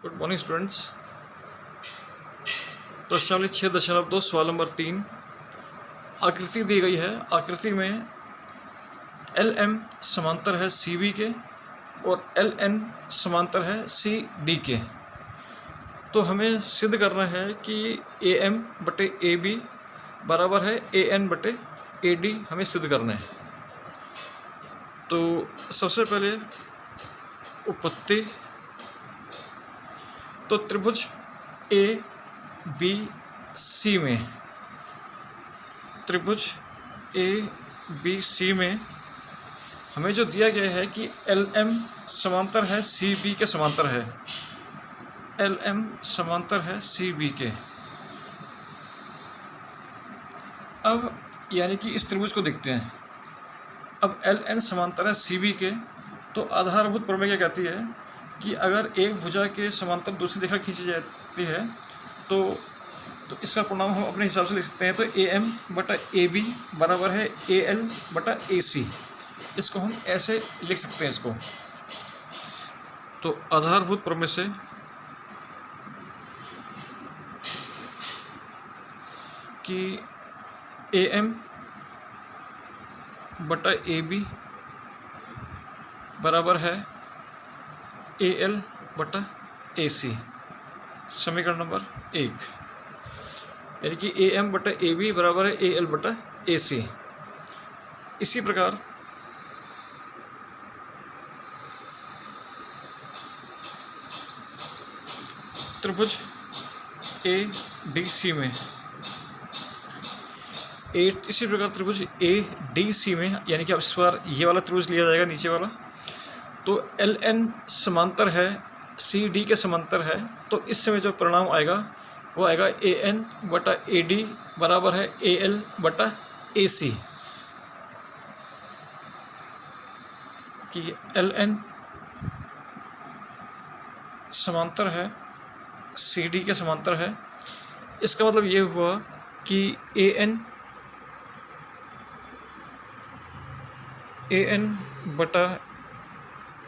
Good morning students. प्रश्नावली 6.2 सवाल number 3। आकृति दी गई है। आकृति में एल एम समांतर है सी बी के और एल एन समांतर है सी डी के। तो हमें सिद्ध करना है कि ए एम बटे ए बी बराबर है ए एन बटे ए डी। हमें सिद्ध करना है। तो सबसे पहले उत्पत्ति, तो त्रिभुज ए बी सी में, त्रिभुज ए बी सी में हमें जो दिया गया है कि एल एम समांतर है सी बी के समांतर है, एल एम समांतर है सी बी के। अब यानी कि इस त्रिभुज को देखते हैं। अब एल एन समांतर है सी बी के, तो आधारभूत प्रमेय क्या कहती है कि अगर एक भुजा के समांतर दूसरी रेखा खींची जाती है तो इसका परिणाम हम अपने हिसाब से लिख सकते हैं। तो ए एम बटा ए बी बराबर है ए एल बटा ए सी। इसको हम ऐसे लिख सकते हैं इसको। तो आधारभूत प्रमेय से कि ए एम बटा ए बी बराबर है ए एल बटा ए सी। समीकरण नंबर 1, यानी कि ए एम बटा ए बी बराबर है ए एल बटा ए सी। इसी प्रकार त्रिभुज ए डी सी में, इसी प्रकार त्रिभुज ए डी सी में, यानी कि अब इस बार ये वाला त्रिभुज लिया जाएगा नीचे वाला। तो एल एन समांतर है सी डी के समांतर है। तो इस समय जो परिणाम आएगा वो आएगा ए एन बटा ए डी बराबर है ए एल बटा ए सी। कि एल एन समांतर है सी डी के समांतर है। इसका मतलब ये हुआ कि ए एन बटा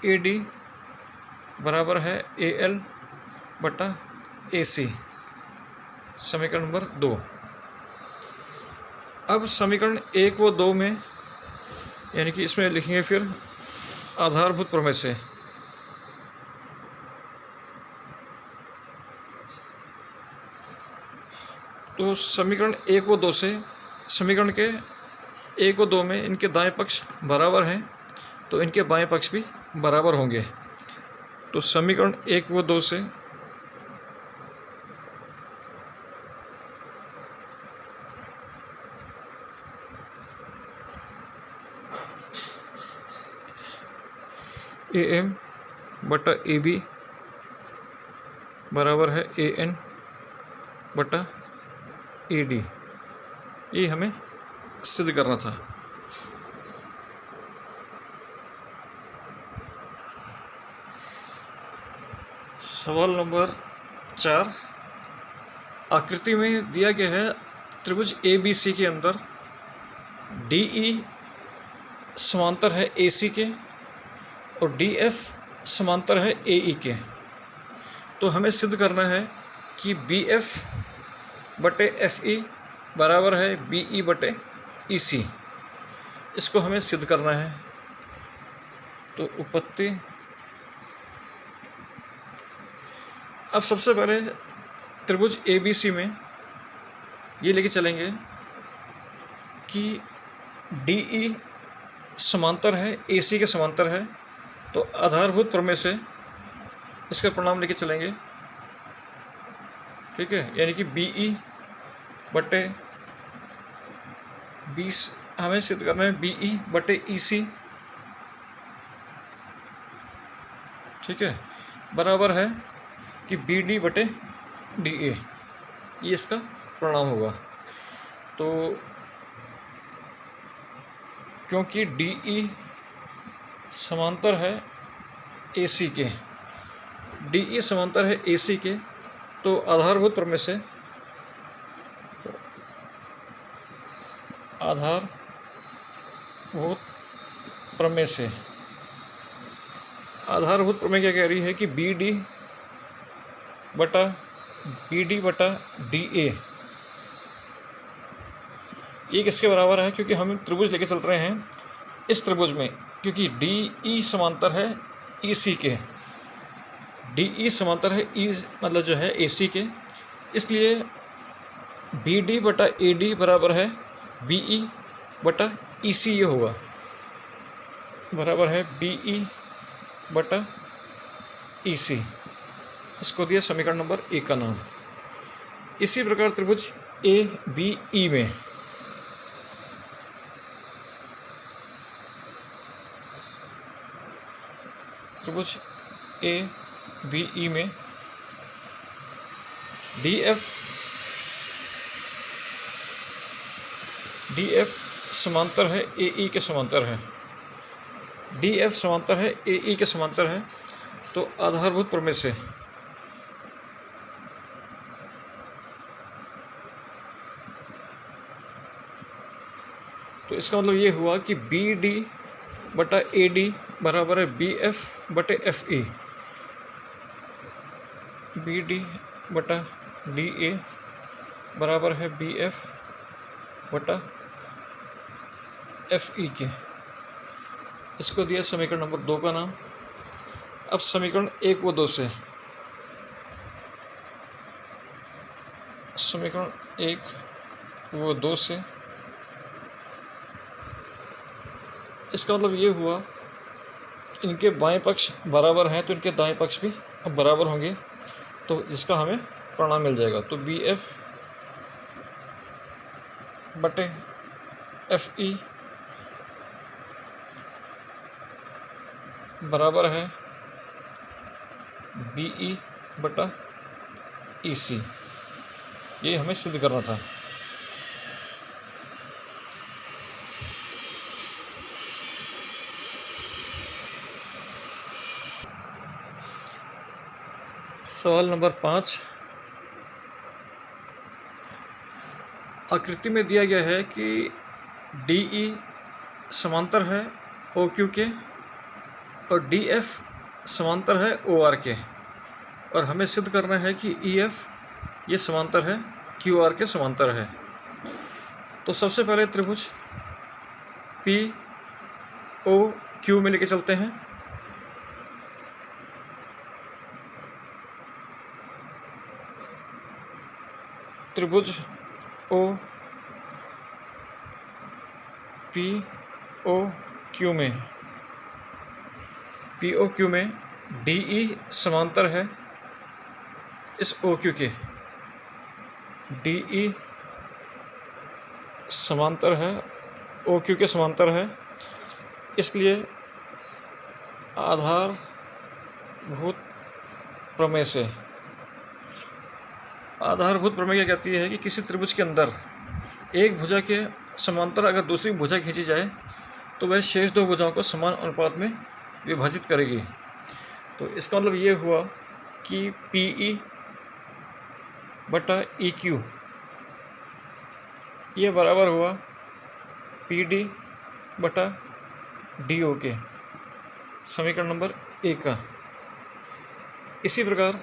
ए डी बराबर है ए एल बटा ए सी। समीकरण नंबर 2। अब समीकरण 1 व 2 में, यानी कि इसमें लिखेंगे फिर आधारभूत प्रमेय से। तो समीकरण 1 व 2 से, समीकरण के 1 व 2 में इनके दाएं पक्ष बराबर हैं, तो इनके बाएं पक्ष भी बराबर होंगे। तो समीकरण 1 व 2 से ए एम बटा ए बी बराबर है ए एन बटा ए डी। ये हमें सिद्ध करना था। सवाल नंबर 4। आकृति में दिया गया है त्रिभुज ए बी सी के अंदर डी ई समांतर है ए सी के और डी एफ समांतर है ए ई के। तो हमें सिद्ध करना है कि बी एफ बटे एफ ई बराबर है बी ई बटे ई सी। इसको हमें सिद्ध करना है। तो उत्पत्ति, अब सबसे पहले त्रिभुज ए बी सी में ये लेके चलेंगे कि डी ई समांतर है ए सी के समांतर है। तो आधारभूत प्रमेय से इसका परिणाम लेके चलेंगे। ठीक है, यानी कि बी ई बटे 20 हमें सिद्ध करना है बी ई बटे ई सी। ठीक है, बराबर है कि बी डी बटे डी ए। ये इसका परिणाम होगा। तो क्योंकि डी ई समांतर है ए सी के, डी ई समांतर है ए सी के, तो आधारभूत प्रमेय से, आधारभूत प्रमेय से, आधारभूत प्रमेय क्या कह रही है कि बी डी बटा बी डी बटा डी ए, ये किसके बराबर है? क्योंकि हम त्रिभुज लेके चल रहे हैं इस त्रिभुज में, क्योंकि डी ई समांतर है ई सी के, डी ई समांतर है ई मतलब जो है ए सी के, इसलिए बी डी बटा ए डी बराबर है बी ई बटा ई सी, ये होगा बराबर है बी ई बटा ई सी। इसको दिया समीकरण नंबर 1 का नाम। इसी प्रकार त्रिभुज ए बी ई में त्रिभुज ए बी ई में डी एफ समांतर है ए ई के समांतर है, डी एफ समांतर है ए ई के समांतर है, तो आधारभूत प्रमेय से तो इसका मतलब ये हुआ कि बी डी बटा ए डी बराबर है बी एफ बटे एफ ई, बी डी बटा डी ए बराबर है बी एफ बटा एफ ई के। इसको दिया समीकरण नंबर 2 का नाम। अब समीकरण 1 व 2 से, समीकरण 1 व 2 से इसका मतलब ये हुआ इनके बाएं पक्ष बराबर हैं तो इनके दाएं पक्ष भी अब बराबर होंगे, तो इसका हमें परिणाम मिल जाएगा। तो बी एफ बटे एफ ई बराबर है बी ई बटा ई सी, ये हमें सिद्ध करना था। सवाल नंबर 5, आकृति में दिया गया है कि डी ई समांतर है ओ क्यू के और डी एफ समांतर है ओ आर के, और हमें सिद्ध करना है कि ई एफ ये समांतर है क्यू आर के समांतर है। तो सबसे पहले त्रिभुज पी ओ क्यू में लेके चलते हैं। त्रिभुज ओ पी ओ क्यू में पी ओ क्यू में डी ई समांतर है इस ओ क्यू के, डी ई समांतर है ओ क्यू के समांतर है, इसलिए आधारभूत प्रमेय से, आधारभूत प्रमेय क्या कहती है कि किसी त्रिभुज के अंदर एक भुजा के समांतर अगर दूसरी भुजा खींची जाए तो वह शेष दो भुजाओं को समान अनुपात में विभाजित करेगी। तो इसका मतलब ये हुआ कि पी ई बटा ई क्यू ये बराबर हुआ पी डी बटा डी ओ के, समीकरण नंबर 1 का। इसी प्रकार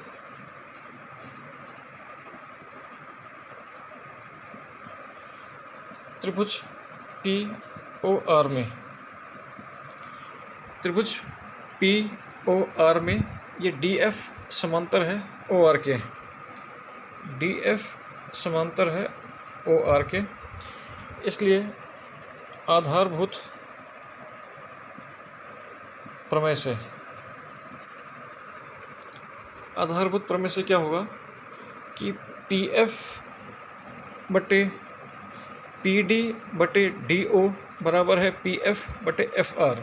त्रिभुज पी ओ आर में, त्रिभुज पी ओ आर में ये डी एफ समांतर है ओ आर के, डी एफ समांतर है ओ आर के, इसलिए आधारभूत प्रमेय से, आधारभूत प्रमेय से क्या होगा कि पी एफ बटे पी डी बटे डी ओ बराबर है पी एफ बटे एफ आर।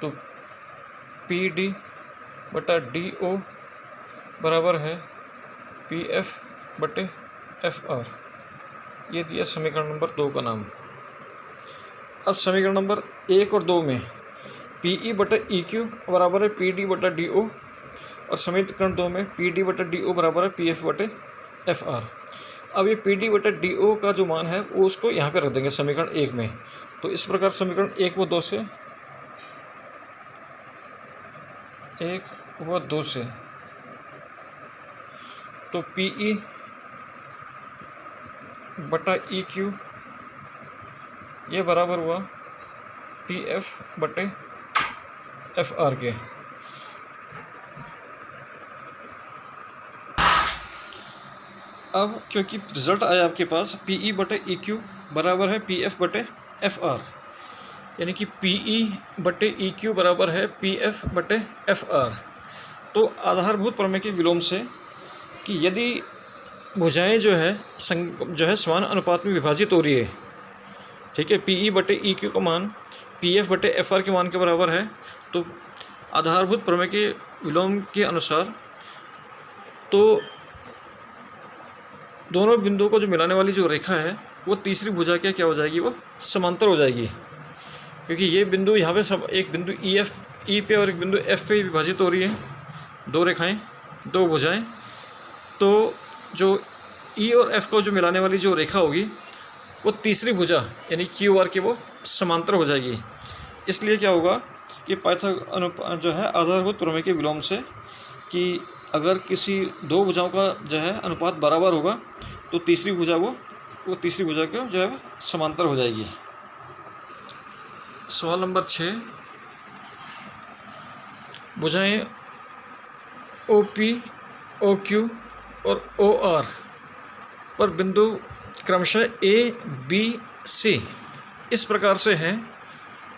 तो पी डी बटा डी ओ बराबर है पी एफ बटे एफ आर, ये दिया समीकरण नंबर 2 का नाम। अब समीकरण नंबर 1 और 2 में पी ई बटा ई क्यू बराबर है पी डी बटा डी ओ, और समीकरण 2 में पी डी बटा डी ओ बराबर है पी एफ बटे एफ आर। अब ये पी डी बटा डी ओ का जो मान है वो उसको यहाँ पे रख देंगे समीकरण 1 में। तो इस प्रकार समीकरण 1 व 2 से, 1 व 2 से तो पी ई बटा ई क्यू ये बराबर हुआ पी एफ बटे एफ आर के। अब क्योंकि रिजल्ट आया आपके पास पी ई बटे ई क्यू बराबर है पी एफ बटे एफ आर, यानी कि पी ई बटे ई क्यू बराबर है पी एफ बटे एफ आर। तो आधारभूत प्रमेय के विलोम से कि यदि भुजाएं जो है समान अनुपात में विभाजित हो रही है, ठीक है, पी ई बटे ई क्यू का मान पी एफ बटे एफ आर के मान के बराबर है, तो आधारभूत प्रमेय के विलोम के अनुसार तो दोनों बिंदुओं को जो मिलाने वाली जो रेखा है वो तीसरी भुजा के क्या हो जाएगी, वो समांतर हो जाएगी। क्योंकि ये बिंदु यहाँ पे एक बिंदु ई पे और एक बिंदु एफ पे विभाजित हो रही है, दो रेखाएं, दो भुजाएं। तो जो ई और एफ को जो मिलाने वाली जो रेखा होगी वो तीसरी भुजा यानी क्यू आर की वो समांतर हो जाएगी। इसलिए क्या होगा कि जो है आधारभूत प्रमेय के विलोम से कि अगर किसी दो भुजाओं का जो है अनुपात बराबर होगा तो तीसरी भुजा वो तीसरी भुजा को जो है समांतर हो जाएगी। सवाल नंबर 6, भुजाएं ओ पी, ओ क्यू और ओ आर पर बिंदु क्रमशः ए बी सी इस प्रकार से हैं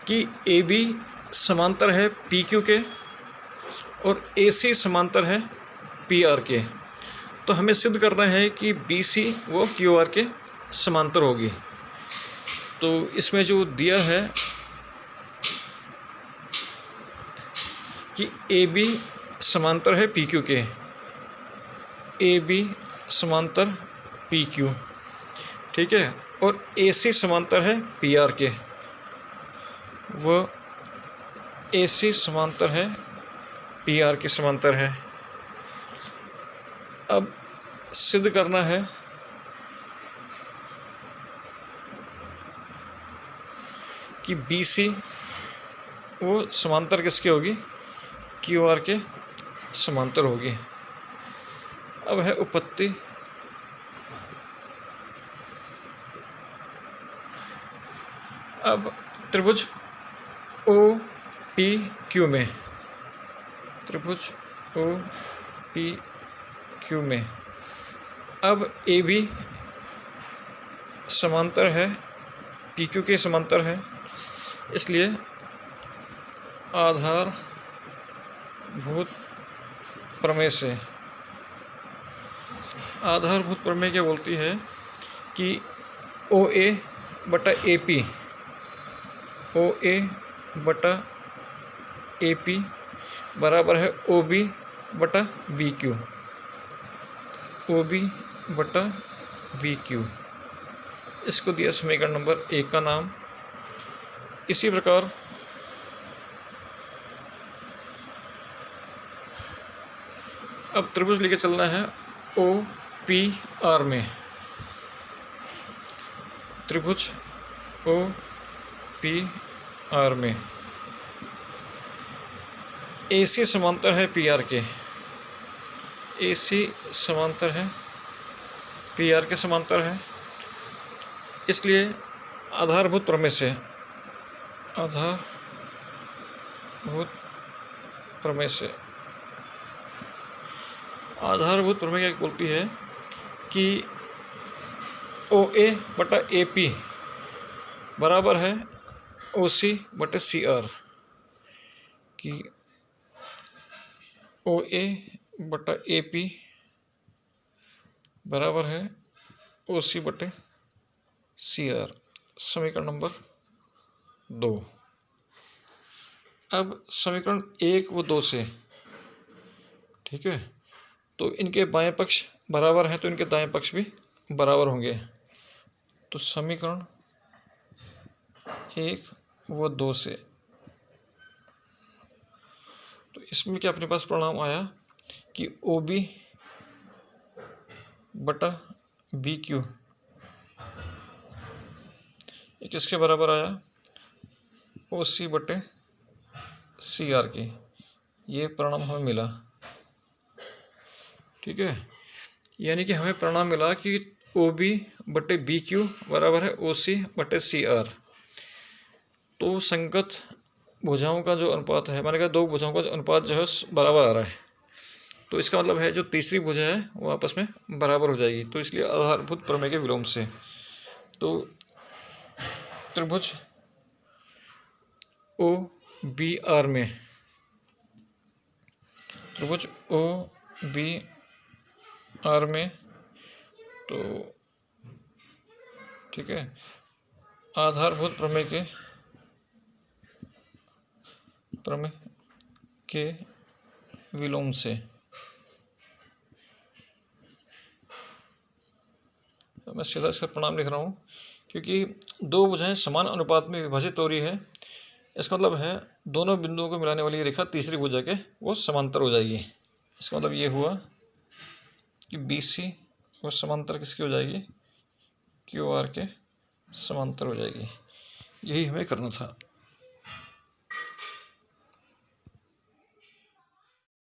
कि ए बी समांतर है पी क्यू के और ए सी समांतर है पी आर के। तो हमें सिद्ध करना है कि बी सी वो क्यू आर के समांतर होगी। तो इसमें जो दिया है कि ए बी समांतर है पी क्यू के, ए बी समांतर पी क्यू, ठीक है, और ए सी समांतर है पी आर के, वह ए सी समांतर है पी आर के समांतर है। अब सिद्ध करना है कि बी सी वो समांतर किसके होगी, क्यू आर के समांतर होगी। अब है उपपत्ति। अब त्रिभुज ओ पी क्यू में, त्रिभुज ओ पी क्यू में अब ए बी समांतर है पी क्यू के समांतर है, इसलिए आधारभूत प्रमेय से, आधारभूत प्रमेय क्या बोलती है कि ओ ए बटा ए पी, ओ ए बटा ए पी बराबर है ओ बी बटा बी क्यू, ओ बी बटा बी क्यू। इसको दिया समीकरण नंबर 1 का नाम। इसी प्रकार अब त्रिभुज लेके चलना है ओ पी आर में, त्रिभुज ओ पी आर में ए सी समांतर है पी आर के, ए सी समांतर है पी आर के समांतर है, इसलिए आधारभूत प्रमेय से, आधारभूत प्रमेय से, आधारभूत प्रमेय क्या बोलती है कि ओ ए बटा ए पी बराबर है ओ सी बटे सी आर, कि ओ ए बटा ए पी बराबर है ओ सी बटे सी आर। समीकरण नंबर 2। अब समीकरण 1 व 2 से, ठीक है, तो इनके बाएं पक्ष बराबर हैं तो इनके दाएं पक्ष भी बराबर होंगे। तो समीकरण 1 व 2 से, तो इसमें क्या अपने पास परिणाम आया कि ओ बी बटा बी क्यू ये किसके बराबर आया, ओ सी बटे सी आर की, ये परिणाम हमें मिला, ठीक है। यानी कि हमें परिणाम मिला कि ओ बी बटे बी क्यू बराबर है ओ सी बटे सी आर। तो संगत भुजाओं का जो अनुपात है, मैंने कहा दो भुजाओं का जो अनुपात जो है बराबर आ रहा है, तो इसका मतलब है जो तीसरी भुजा है वो आपस में बराबर हो जाएगी। तो इसलिए आधारभूत प्रमेय के विलोम से तो त्रिभुज ओ बी आर में, त्रिभुज ओ बी आर में, तो ठीक है, आधारभूत प्रमेय के विलोम से। तो मैं सीधा इसका परिणाम लिख रहा हूँ, क्योंकि दो भुजाएं समान अनुपात में विभाजित हो रही है, इसका मतलब है दोनों बिंदुओं को मिलाने वाली रेखा तीसरी भुजा के वो समांतर हो जाएगी। इसका मतलब ये हुआ कि बी सी वो समांतर किसकी हो जाएगी, क्यू आर के समांतर हो जाएगी। यही हमें करना था।